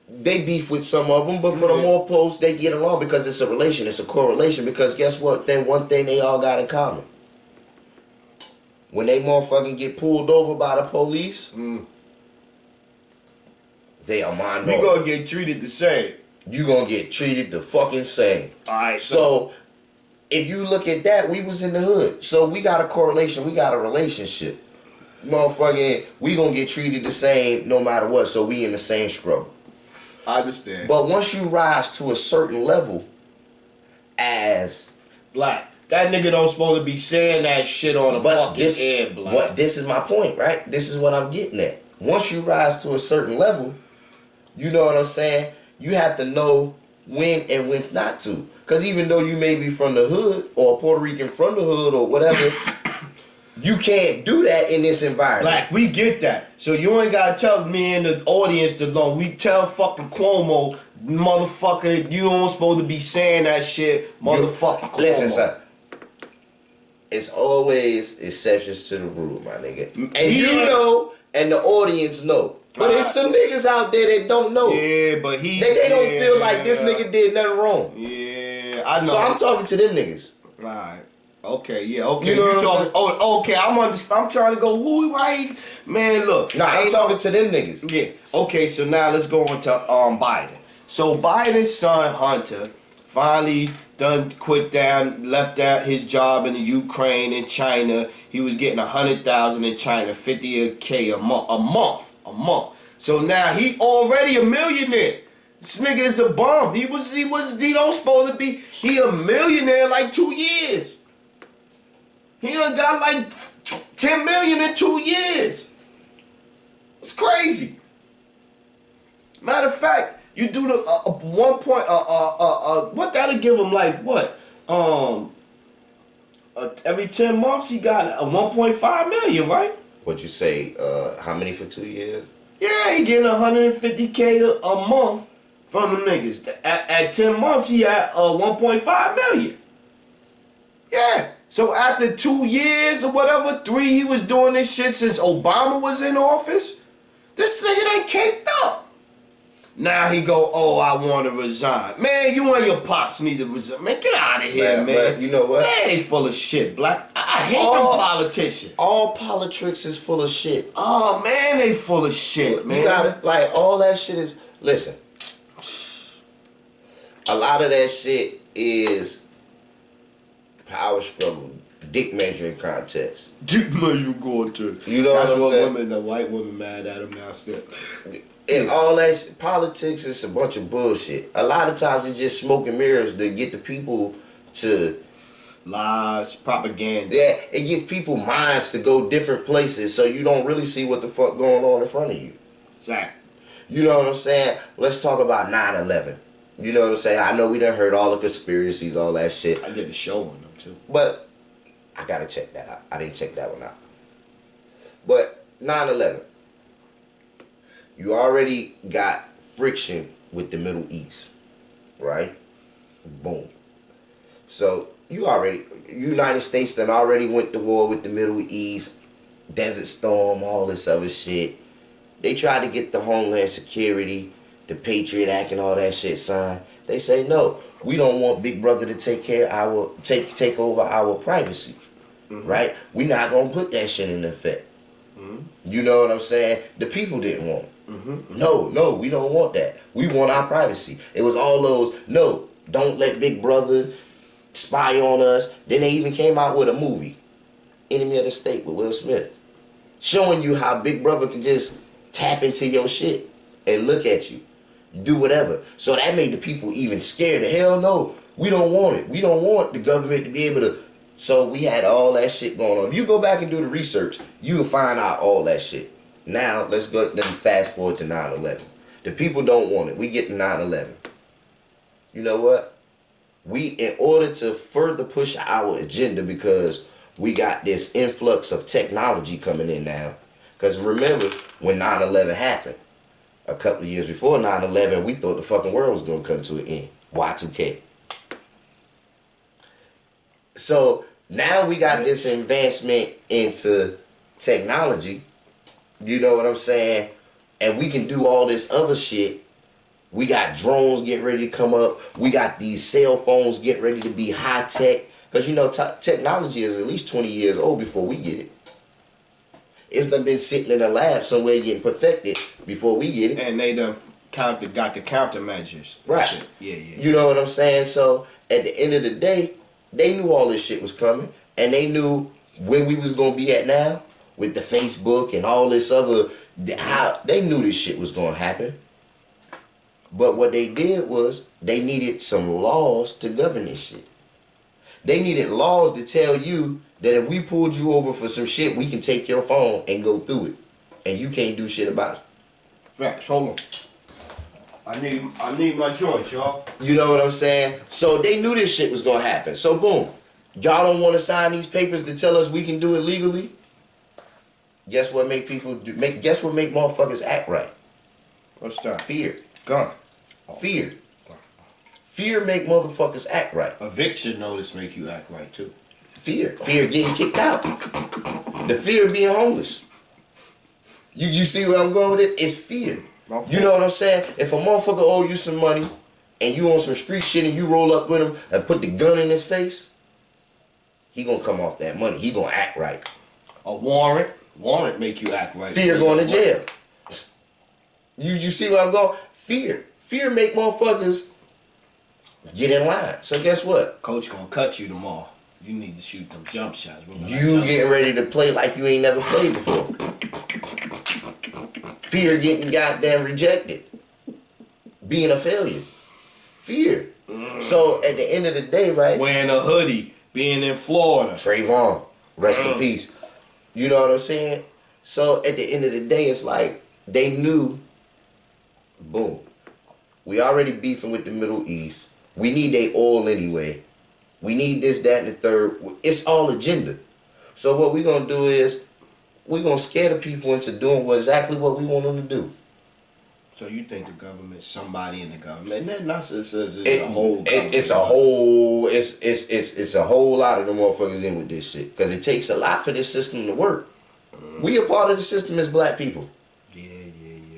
They beef with some of them, but for the more post, they get along because it's a relation. It's a correlation. Because guess what? Then one thing they all got in common. When they motherfucking get pulled over by the police, they are minority. We gonna get treated the same. You gonna get treated the fucking same. Alright. So if you look at that, we was in the hood. So we got a correlation. We got a relationship. Motherfucking, we gonna get treated the same no matter what. So we in the same struggle. I understand. But once you rise to a certain level as black, that nigga don't supposed to be saying that shit on the fucking air, black. This is my point, right? This is what I'm getting at. Once you rise to a certain level, you know what I'm saying? You have to know when and when not to. Because even though you may be from the hood or a Puerto Rican from the hood or whatever, you can't do that in this environment. Like, we get that. So you ain't got to tell me and the audience to know. We tell fucking Cuomo, motherfucker, you don't supposed to be saying that shit, motherfucker Cuomo. Listen, son. It's always exceptions to the rule, my nigga. And you know, and the audience know. But there's some niggas out there that don't know. Yeah, but they don't feel like this nigga did nothing wrong. Yeah, I know. So I'm talking to them niggas. Right. Okay, yeah, okay. You know you talking? Oh, okay. I'm trying to go. Who? Why? Man, look. Nah, I'm talking to them niggas. Yeah. Okay, so now let's go on to Biden. So Biden's son Hunter finally left out his job in the Ukraine and China. He was getting 100,000 in China, 50K a month. So now he already a millionaire. This nigga is a bum. He don't supposed to be. He a millionaire like 2 years. He done got like 10 million in 2 years. It's crazy. Matter of fact, you do the 1 point. What that'll give him like what? Every 10 months he got 1.5 million, right? What you say? How many for 2 years? Yeah, he getting 150K a month from them niggas. At 10 months, he had 1.5 million. Yeah. So after 2 years or whatever, 3, he was doing this shit since Obama was in office. This nigga done caked up. Now he go, oh, I want to resign. Man, you and your pops need to resign. Man, get out of here, man. But you know what? Man, they full of shit, Black. I hate them politicians. All politics is full of shit. Oh, man, they full of shit, man. You gotta, like, all that shit is, listen. A lot of that shit is power struggle, dick measuring contest. Dick measuring contest. You know That's what I'm what saying? women, the white women mad at him now still. And all that politics is a bunch of bullshit. A lot of times it's just smoke and mirrors to get the people to lies, propaganda. Yeah, it gets people minds to go different places, so you don't really see what the fuck going on in front of you. Exactly. You know what I'm saying? Let's talk about 9/11. You know what I'm saying? I know we done heard all the conspiracies, all that shit. I did a show on them too. But I gotta check that out. I didn't check that one out. But 9/11. You already got friction with the Middle East, right? Boom. So United States done already went to war with the Middle East, Desert Storm, all this other shit. They tried to get the Homeland Security, the Patriot Act and all that shit signed. They say, no, we don't want Big Brother to take over our privacy, right? We not gonna put that shit in effect. You know what I'm saying? The people didn't want it. No, we don't want that. We want our privacy. It was all those, no, don't let Big Brother spy on us. Then they even came out with a movie, Enemy of the State with Will Smith, showing you how Big Brother can just tap into your shit and look at you, do whatever. So that made the people even scared. Hell no, we don't want it. We don't want the government to be able to. So we had all that shit going on. If you go back and do the research, you will find out all that shit. Now, let's fast forward to 9/11. The people don't want it. We get to 9/11. You know what? In order to further push our agenda, because we got this influx of technology coming in now. Because remember, when 9/11 happened, a couple of years before 9/11, we thought the fucking world was going to come to an end. Y2K. So, now we got this advancement into technology. You know what I'm saying? And we can do all this other shit. We got drones getting ready to come up. We got these cell phones getting ready to be high tech. Because you know, technology is at least 20 years old before we get it. It's done been sitting in a lab somewhere getting perfected before we get it. And they done got the countermeasures. Right. Shit. Yeah. You know what I'm saying? So at the end of the day, they knew all this shit was coming. And they knew where we was going to be at now. With the Facebook and all this other, how they knew this shit was gonna happen. But what they did was they needed some laws to govern this shit. They needed laws to tell you that if we pulled you over for some shit, we can take your phone and go through it, and you can't do shit about it. Facts. Hold on. I need my joints, y'all. You know what I'm saying? So they knew this shit was gonna happen. So boom, y'all don't want to sign these papers to tell us we can do it legally. Guess what make people do? Guess what make motherfuckers act right? What's that? Fear. Gun. Fear. Fear make motherfuckers act right. Eviction notice make you act right too. Fear. Fear of getting kicked out. The fear of being homeless. You see where I'm going with this? It's fear. You know what I'm saying? If a motherfucker owe you some money and you on some street shit and you roll up with him and put the gun in his face, he gonna come off that money. He gonna act right. A warrant make you act right. Fear going to jail. You see where I'm going? Fear. Fear make motherfuckers get in line. So guess what? Coach gonna cut you tomorrow. You need to shoot them jump shots. You getting ready to play like you ain't never played before. Fear getting goddamn rejected. Being a failure. Fear. So at the end of the day, right? Wearing a hoodie. Being in Florida. Trayvon. Rest in peace. You know what I'm saying? So at the end of the day, it's like they knew, boom, we already beefing with the Middle East. We need their oil anyway. We need this, that, and the third. It's all agenda. So what we're going to do is we're gonna scare the people into doing exactly what we want them to do. So you think the government, somebody in the government, and not it's a whole government. It's a whole it's a whole lot of them motherfuckers in with this shit. Because it takes a lot for this system to work. We a part of the system as black people. Yeah.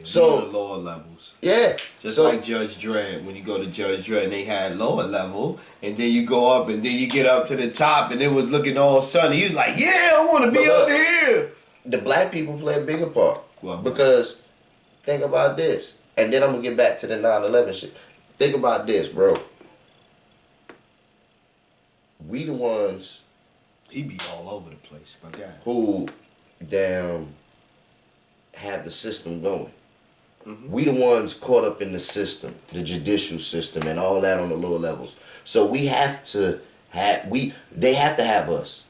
So the lower levels. Yeah. Just like Judge Dredd. When you go to Judge Dredd and they had lower level, and then you go up and then you get up to the top and it was looking all sunny. You was like, yeah, I wanna be up here. The black people play a bigger part. Well, because think about this. And then I'm going to get back to the 9/11 shit. Think about this, bro. We the ones... He be all over the place, my guy. Who, damn, have the system going. We the ones caught up in the system, the judicial system, and all that on the lower levels. So we have to have... They have to have us.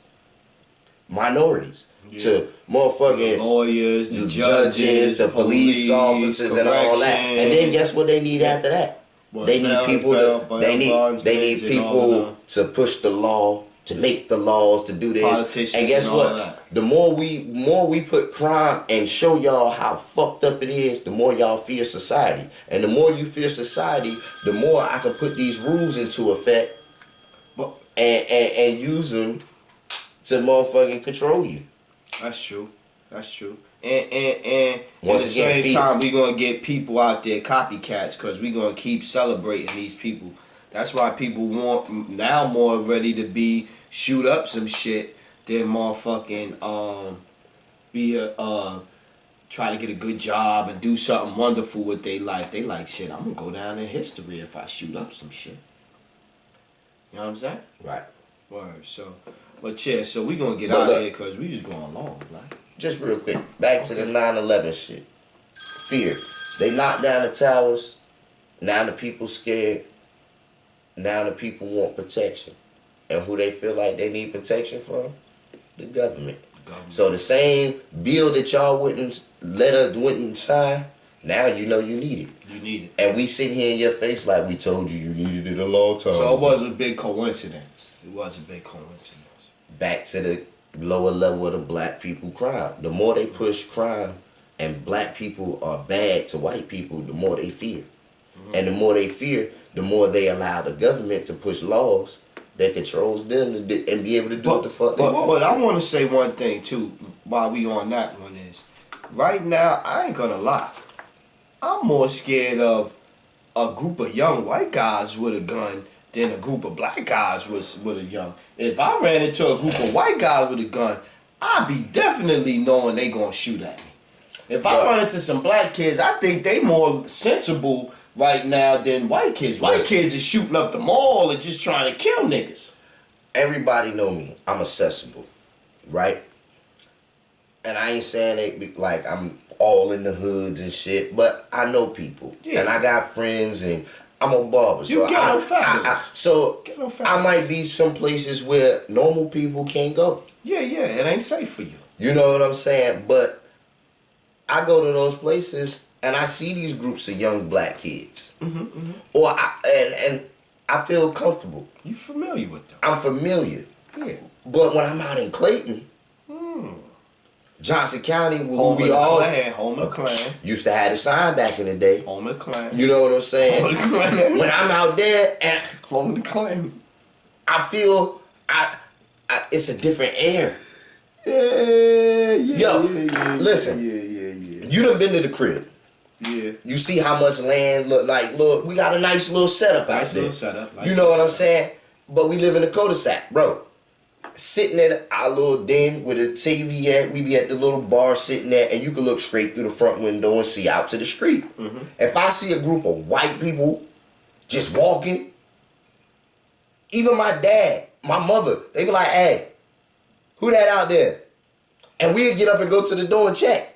Minorities. Yeah. To motherfucking the lawyers, the judges, the police officers, and all that. And then guess what they need after that? They need people to push the law, to make the laws, to do this. Politicians and guess what? That. The more we put crime and show y'all how fucked up it is, the more y'all fear society. And the more you fear society, the more I can put these rules into effect and use them to motherfucking control you. That's true. And Once at the same time, we gonna get people out there, copycats, because we gonna keep celebrating these people. That's why people want now more ready to shoot up some shit than motherfucking try to get a good job and do something wonderful with their life. They like, shit, I'm gonna go down in history if I shoot up some shit. You know what I'm saying? Right. Word. So, but yeah, so we gonna get out of here because we just going long, like. Just real quick, back to the 9/11 shit. Fear. They knocked down the towers. Now the people scared. Now the people want protection. And who they feel like they need protection from? The government. So the same bill that y'all wouldn't sign, now you know you need it. You need it. And we sit here in your face like we told you needed it a long time. So it was a big coincidence. Back to the lower level of the black people crime. The more they push crime and black people are bad to white people, the more they fear. And the more they fear, the more they allow the government to push laws that controls them and be able to do what the fuck they want. But I want to say one thing too, while we on that one is, right now, I ain't gonna lie. I'm more scared of a group of young white guys with a gun than a group of black guys with a young. If I ran into a group of white guys with a gun, I'd be definitely knowing they gonna shoot at me. If I run into some black kids, I think they more sensible right now than white kids. White kids is shooting up the mall and just trying to kill niggas. Everybody know me. I'm accessible, right? And I ain't saying it like I'm all in the hoods and shit, but I know people. Yeah. And I got friends and I'm a barber. You ghetto fabulous. I might be some places where normal people can't go. Yeah, it ain't safe for you. You know what I'm saying? But I go to those places and I see these groups of young black kids. Or and I feel comfortable. You familiar with them? I'm familiar. Yeah. But when I'm out in Clayton, Johnson County, home of the clan. Used to have the sign back in the day. Home of the clan. You know what I'm saying? Home of the clan. When I'm out there and home of the clan, I feel it's a different air. Listen. You done been to the crib. Yeah. You see how much land look like. Look, we got a nice little setup out there. You know what I'm saying? But we live in a cul-de-sac, bro. Sitting at our little den with a TV at, we be at the little bar sitting there, and you can look straight through the front window and see out to the street. If I see a group of white people just walking, even my dad, my mother, they be like, hey, who that out there? And we'll get up and go to the door and check.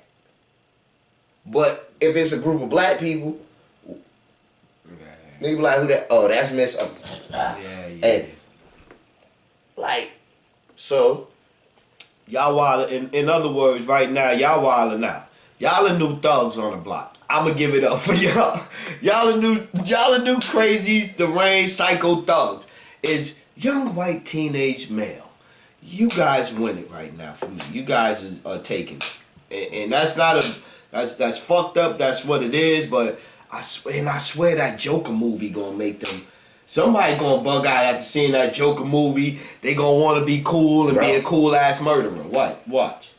But if it's a group of black people, they be like, who that? Oh, that's Miss. And like, so y'all wild. In other words, right now, y'all wildin' out. Y'all are new thugs on the block. I'ma give it up for y'all. Y'all are new crazies, deranged, psycho thugs. Is young white teenage male. You guys win it right now for me. You guys are taking it. and that's not a that's fucked up. That's what it is. But I swear that Joker movie gonna make them. Somebody gonna bug out after seeing that Joker movie. They gonna want to be cool and be a cool ass murderer. What? Watch.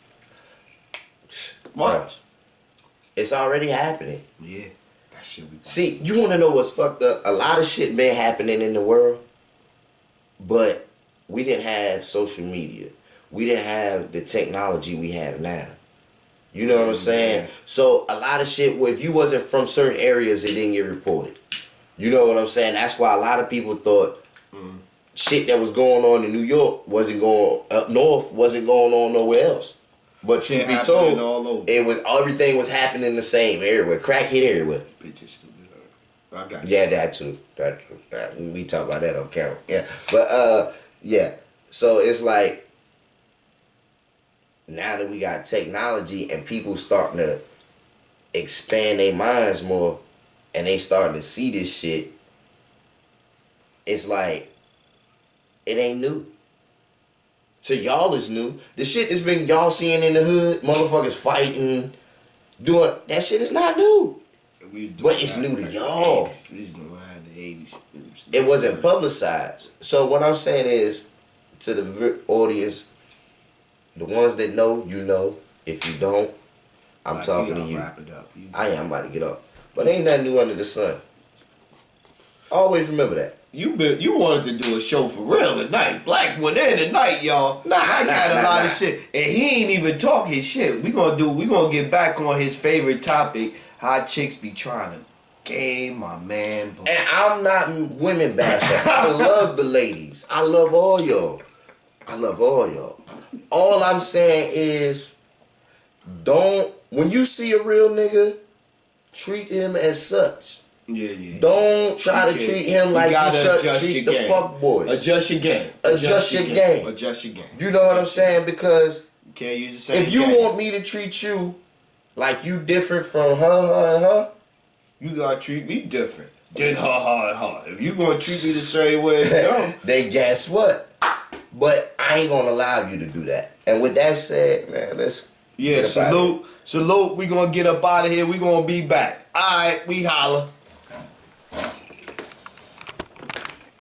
It's already happening. Yeah, that shit be. See, you want to know what's fucked up? A lot of shit been happening in the world, but we didn't have social media. We didn't have the technology we have now. You know what I'm saying? Yeah. So a lot of shit, if you wasn't from certain areas, it didn't get reported. You know what I'm saying? That's why a lot of people thought shit that was going on in New York wasn't going up north, wasn't going on nowhere else. But truth be told, it was everything was happening the same everywhere. Crack hit everywhere. Bitches stupid. I got you. Yeah, that too. We talk about that on camera. Yeah, but yeah. So it's like now that we got technology and people starting to expand their minds more, and they starting to see this shit. It's like it ain't new. To y'all it's new. The shit that's been y'all seeing in the hood, motherfuckers fighting, doing that shit is not new. But it's new to y'all. It wasn't publicized. So what I'm saying is, to the audience, the ones that know, you know. If you don't, I'm talking to you. I am about to get up. But ain't nothing new under the sun. Always remember that. You wanted to do a show for real tonight. Black went in tonight, y'all. I got a lot of shit. And he ain't even talk his shit. We gonna get back on his favorite topic, how chicks be trying to game my man. And I'm not women bashing. I love the ladies. I love all y'all. All I'm saying is, when you see a real nigga, treat him as such. Yeah. Don't try to treat him like you treat the fuck boys. Adjust your game. Adjust your game. You know what I'm saying? Because you can't use the same if you want me to treat you like you different from her and her, you gotta treat me different than her and her. If you gonna treat me the same way as them, then guess what? But I ain't gonna allow you to do that. And with that said, man, let's salute. We gonna get up out of here. We gonna be back. All right, we holla.